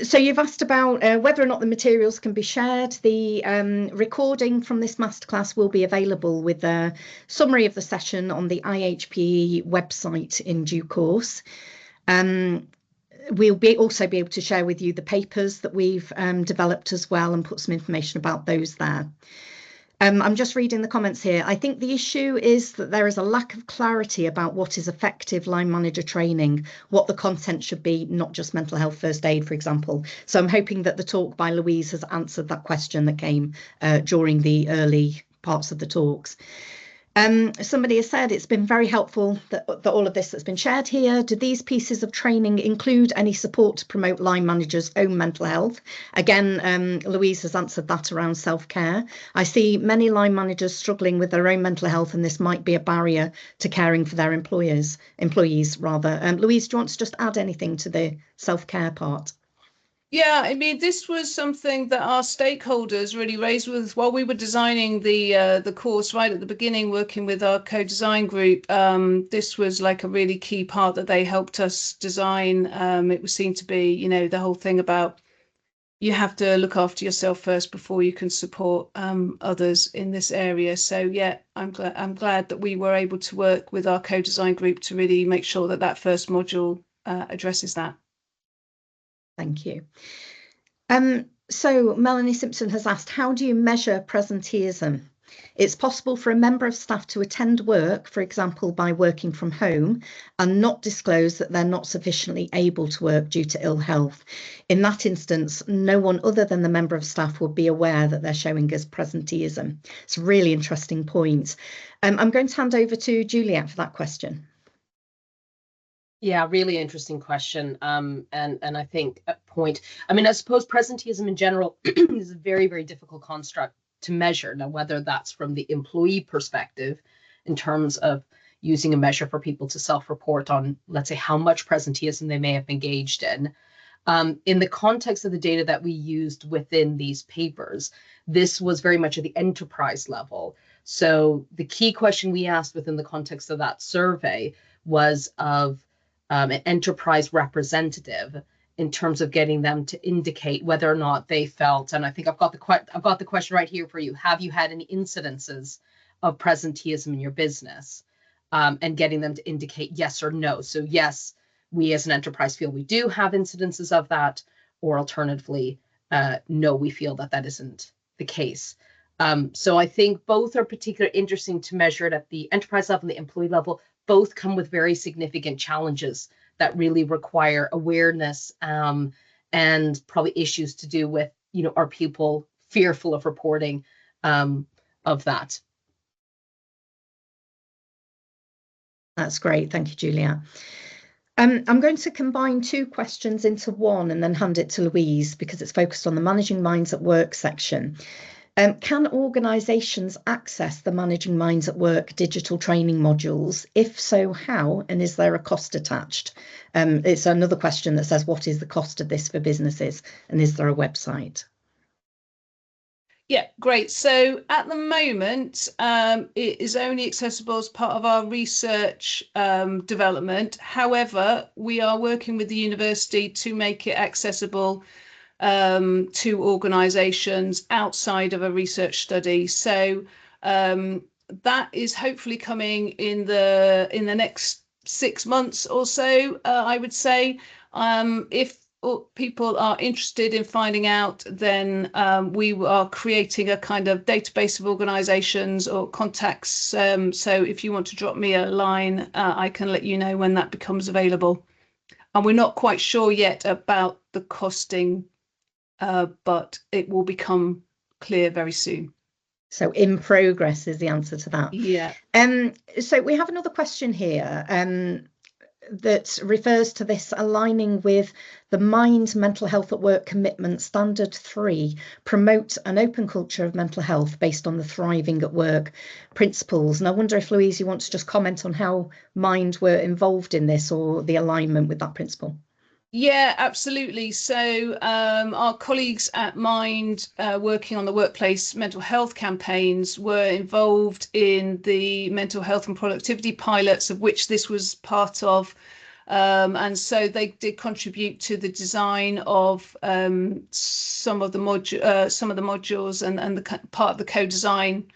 So you've asked about whether or not the materials can be shared. The recording from this masterclass will be available with a summary of the session on the IHPE website in due course. We'll also be able to share with you the papers that we've developed as well and put some information about those there. I'm just reading the comments here. I think the issue is that there is a lack of clarity about what is effective line manager training, what the content should be, not just mental health first aid, for example. So I'm hoping that the talk by Louise has answered that question that came during the early parts of the talks. Somebody has said it's been very helpful that all of this that's been shared here. Do these pieces of training include any support to promote line managers' own mental health? Again, Louise has answered that around self-care. I see many line managers struggling with their own mental health, and this might be a barrier to caring for their employees. Louise, do you want to just add anything to the self-care part? Yeah, I mean, this was something that our stakeholders really raised with while we were designing the course right at the beginning, working with our co-design group. This was like a really key part that they helped us design. It was seen to be, you know, the whole thing about you have to look after yourself first before you can support others in this area. So yeah, I'm glad that we were able to work with our co-design group to really make sure that that first module addresses that. Thank you. So Melanie Simpson has asked, how do you measure presenteeism? It's possible for a member of staff to attend work, for example, by working from home, and not disclose that they're not sufficiently able to work due to ill health. In that instance, no one other than the member of staff would be aware that they're showing us presenteeism. It's a really interesting point. I'm going to hand over to Juliet for that question. Yeah, really interesting question. And I think a point, I mean, I suppose presenteeism in general is a very, very difficult construct to measure. Now, whether that's from the employee perspective in terms of using a measure for people to self-report on, let's say, how much presenteeism they may have engaged in. In the context of the data that we used within these papers, this was very much at the enterprise level. So the key question we asked within the context of that survey was of an enterprise representative in terms of getting them to indicate whether or not they felt, and I think I've got the question right here for you. Have you had any incidences of presenteeism in your business? And getting them to indicate yes or no. So yes, we as an enterprise feel we do have incidences of that, or alternatively, no, we feel that that isn't the case. So I think both are particularly interesting to measure it at the enterprise level and the employee level. Both come with very significant challenges that really require awareness and probably issues to do with, you know, are people fearful of reporting of that? That's great. Thank you, Julia. I'm going to combine two questions into one and then hand it to Louise because it's focused on the Managing Minds at Work section. Can organisations access the Managing Minds at Work digital training modules? If so, how? And is there a cost attached? It's another question that says, what is the cost of this for businesses? And is there a website? Yeah, great. So at the moment, it is only accessible as part of our research development. However, we are working with the university to make it accessible to organisations outside of a research study. So that is hopefully coming in the next 6 months or so, I would say. If people are interested in finding out, then we are creating a kind of database of organisations or contacts. So if you want to drop me a line, I can let you know when that becomes available. And we're not quite sure yet about the costing, but it will become clear very soon. So in progress is the answer to that. Yeah. So we have another question here that refers to this aligning with the Mind Mental Health at Work Commitment Standard 3, promote an open culture of mental health based on the Thriving at Work principles. And I wonder if, Louise, you want to just comment on how Mind were involved in this or the alignment with that principle. Yeah, absolutely. So our colleagues at Mind working on the workplace mental health campaigns were involved in the mental health and productivity pilots, of which this was part of. And so they did contribute to the design of some of the modules and the part of the co-design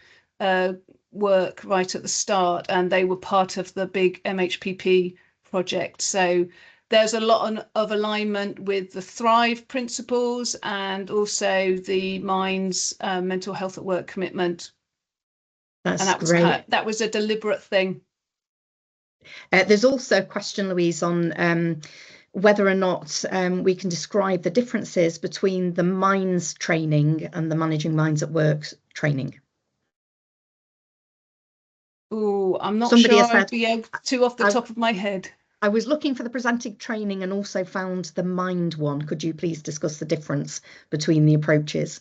work right at the start, and they were part of the big MHPP project. So there's a lot of alignment with the Thrive principles and also the Mind's mental health at work commitment. That's and that great. That was a deliberate thing. There's also a question, Louise, on whether or not we can describe the differences between the Minds training and the Managing Minds at Work training. Oh, I'm not Somebody sure has I'd said, be able to off the top of my head. I was looking for the presented training and also found the Mind one. Could you please discuss the difference between the approaches?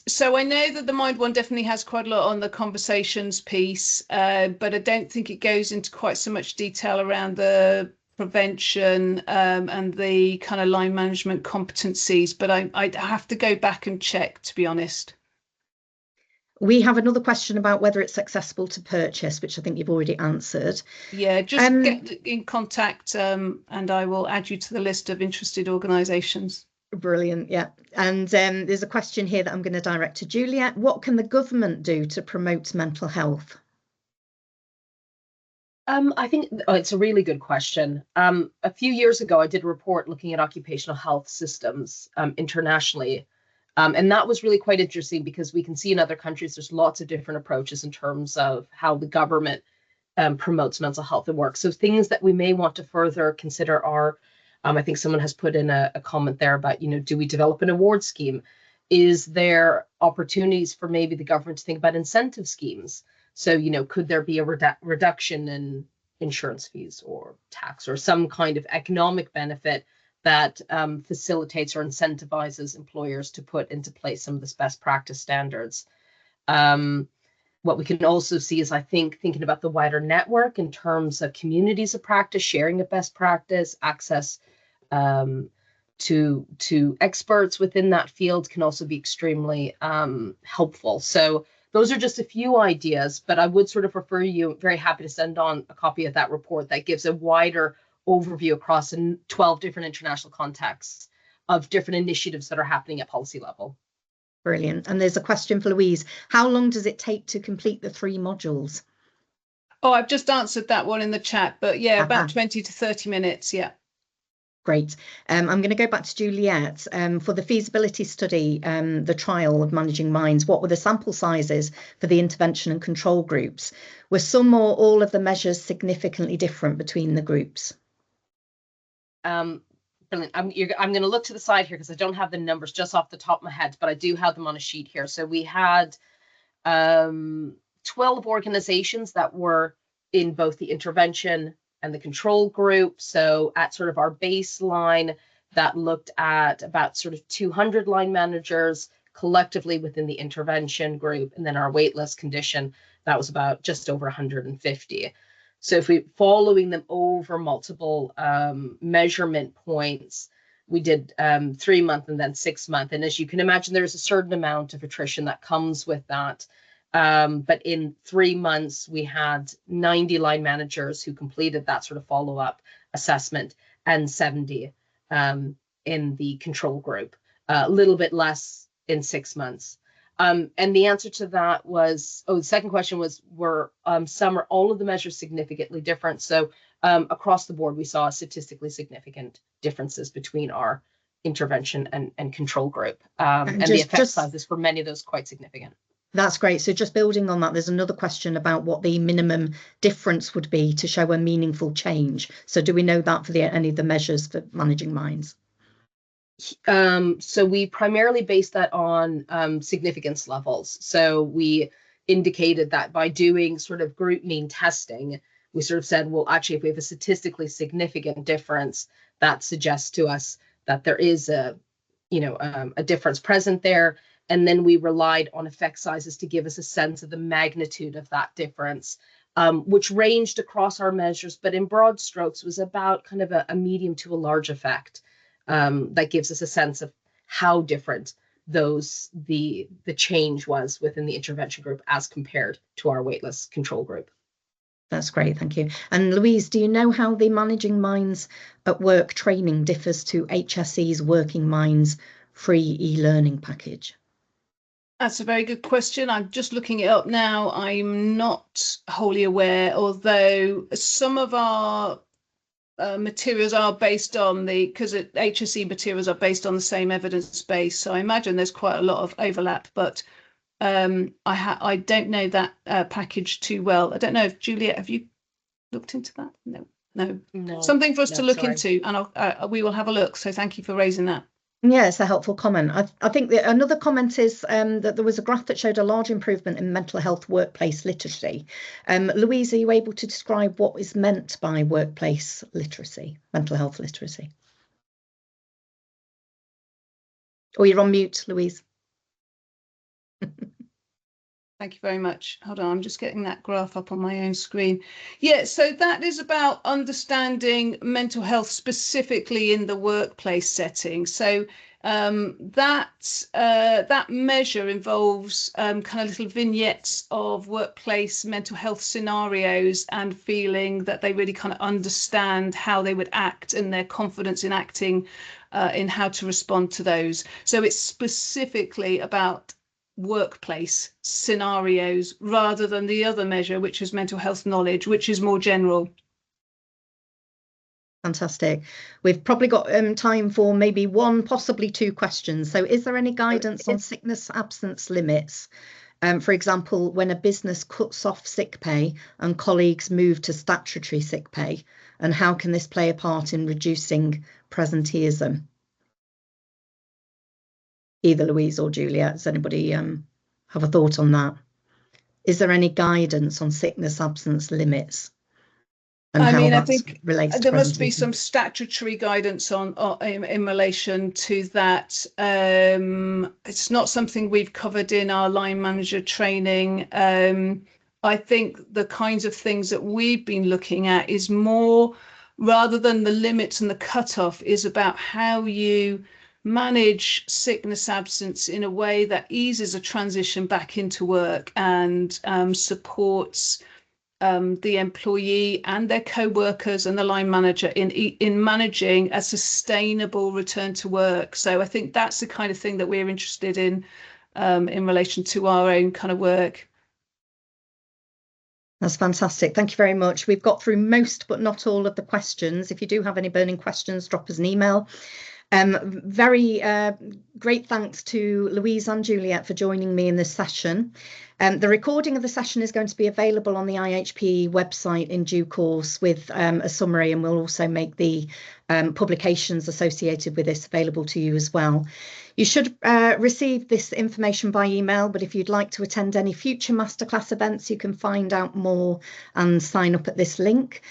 So I know that the Mind one definitely has quite a lot on the conversations piece, but I don't think it goes into quite so much detail around the prevention and the kind of line management competencies. But I'd have to go back and check, to be honest. We have another question about whether it's accessible to purchase, which I think you've already answered. Yeah, just get in contact and I will add you to the list of interested organisations. Brilliant, yeah. And there's a question here that I'm going to direct to Juliet. What can the government do to promote mental health? I think it's a really good question. A few years ago, I did a report looking at occupational health systems internationally. And that was really quite interesting because we can see in other countries, there's lots of different approaches in terms of how the government promotes mental health at work. So things that we may want to further consider are, I think someone has put in a comment there about, do we develop an award scheme? Is there opportunities for maybe the government to think about incentive schemes? So, could there be a reduction in insurance fees or tax or some kind of economic benefit that facilitates or incentivizes employers to put into place some of this best practice standards? What we can also see is, I think, thinking about the wider network in terms of communities of practice, sharing of best practice, access to experts within that field can also be extremely helpful. So those are just a few ideas, but I would sort of refer you, very happy to send on a copy of that report that gives a wider overview across 12 different international contexts of different initiatives that are happening at policy level. Brilliant. And there's a question for Louise. How long does it take to complete the 3 modules? Oh, I've just answered that one in the chat, but yeah, about 20 to 30 minutes, yeah. Great. I'm going to go back to Juliet. For the feasibility study, the trial of Managing Minds, what were the sample sizes for the intervention and control groups? Were some or all of the measures significantly different between the groups? Brilliant. I'm going to look to the side here because I don't have the numbers just off the top of my head, but I do have them on a sheet here. So we had 12 organizations that were in both the intervention and the control group. So at sort of our baseline, that looked at about sort of 200 line managers collectively within the intervention group. And then our waitlist condition, that was about just over 150. So if we following them over multiple measurement points, we did 3 month and then 6 month. And as you can imagine, there's a certain amount of attrition that comes with that. But in 3 months, we had 90 line managers who completed that sort of follow-up assessment and 70 in the control group, a little bit less in 6 months. And the answer to that was, the second question was, were some or all of the measures significantly different? So across the board, we saw statistically significant differences between our intervention and control group. And the effect sizes for many of those quite significant. That's great. So just building on that, there's another question about what the minimum difference would be to show a meaningful change. So do we know that for any of the measures for Managing Minds? So we primarily based that on significance levels. So we indicated that by doing sort of group mean testing, we sort of said, well, actually, if we have a statistically significant difference, that suggests to us that there is a difference present there. And then we relied on effect sizes to give us a sense of the magnitude of that difference. which ranged across our measures, but in broad strokes was about kind of a medium to a large effect that gives us a sense of how different the change was within the intervention group as compared to our waitlist control group. That's great, thank you. And Louise, do you know how the Managing Minds at Work training differs to HSE's Working Minds free e-learning package? That's a very good question. I'm just looking it up now. I'm not wholly aware, although some of our materials are based on because HSE materials are based on the same evidence base. So I imagine there's quite a lot of overlap, but I don't know that package too well. I don't know if Juliet, have you looked into that? No. Something for us to look into, and we will have a look. So thank you for raising that. Yeah, it's a helpful comment. I think that another comment is that there was a graph that showed a large improvement in mental health workplace literacy. Louise, are you able to describe what is meant by workplace literacy, mental health literacy? Oh, you're on mute, Louise. Thank you very much. Hold on, I'm just getting that graph up on my own screen. Yeah, so that is about understanding mental health specifically in the workplace setting. So that measure involves kind of little vignettes of workplace mental health scenarios and feeling that they really kind of understand how they would act and their confidence in acting in how to respond to those. So it's specifically about workplace scenarios rather than the other measure, which is mental health knowledge, which is more general. Fantastic. We've probably got time for maybe one, possibly two questions. So is there any guidance on sickness absence limits? For example, when a business cuts off sick pay and colleagues move to statutory sick pay, and how can this play a part in reducing presenteeism? Either Louise or Juliet, does anybody have a thought on that? Is there any guidance on sickness absence limits? And I think there must be some statutory guidance on in relation to that. It's not something we've covered in our line manager training. I think the kinds of things that we've been looking at is more, rather than the limits and the cutoff, is about how you manage sickness absence in a way that eases a transition back into work and supports the employee and their co-workers and the line manager in managing a sustainable return to work. So I think that's the kind of thing that we're interested in relation to our own kind of work. That's fantastic. Thank you very much. We've got through most, but not all of the questions. If you do have any burning questions, drop us an email. Very great thanks to Louise and Juliet for joining me in this session. The recording of the session is going to be available on the IHPE website in due course with a summary, and we'll also make the publications associated with this available to you as well. You should receive this information by email, but if you'd like to attend any future masterclass events, you can find out more and sign up at this link.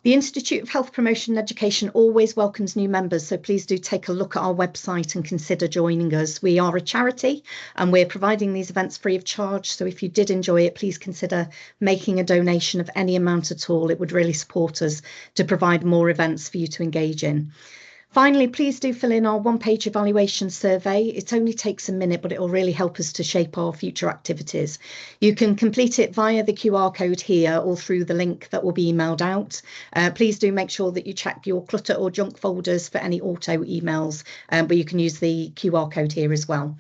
The Institute of Health Promotion and Education always welcomes new members, so please do take a look at our website and consider joining us. We are a charity and we're providing these events free of charge, so if you did enjoy it, please consider making a donation of any amount at all. It would really support us to provide more events for you to engage in. Finally, please do fill in our one-page evaluation survey. It only takes a minute, but it will really help us to shape our future activities. You can complete it via the QR code here or through the link that will be emailed out. Please do make sure that you check your clutter or junk folders for any auto emails, but you can use the QR code here as well.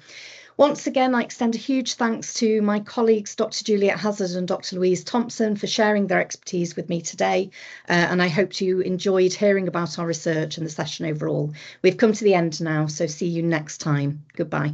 Once again, I extend a huge thanks to my colleagues, Dr. Juliet Hassard and Dr. Louise Thompson, for sharing their expertise with me today. And I hope you enjoyed hearing about our research and the session overall. We've come to the end now, so see you next time. Goodbye.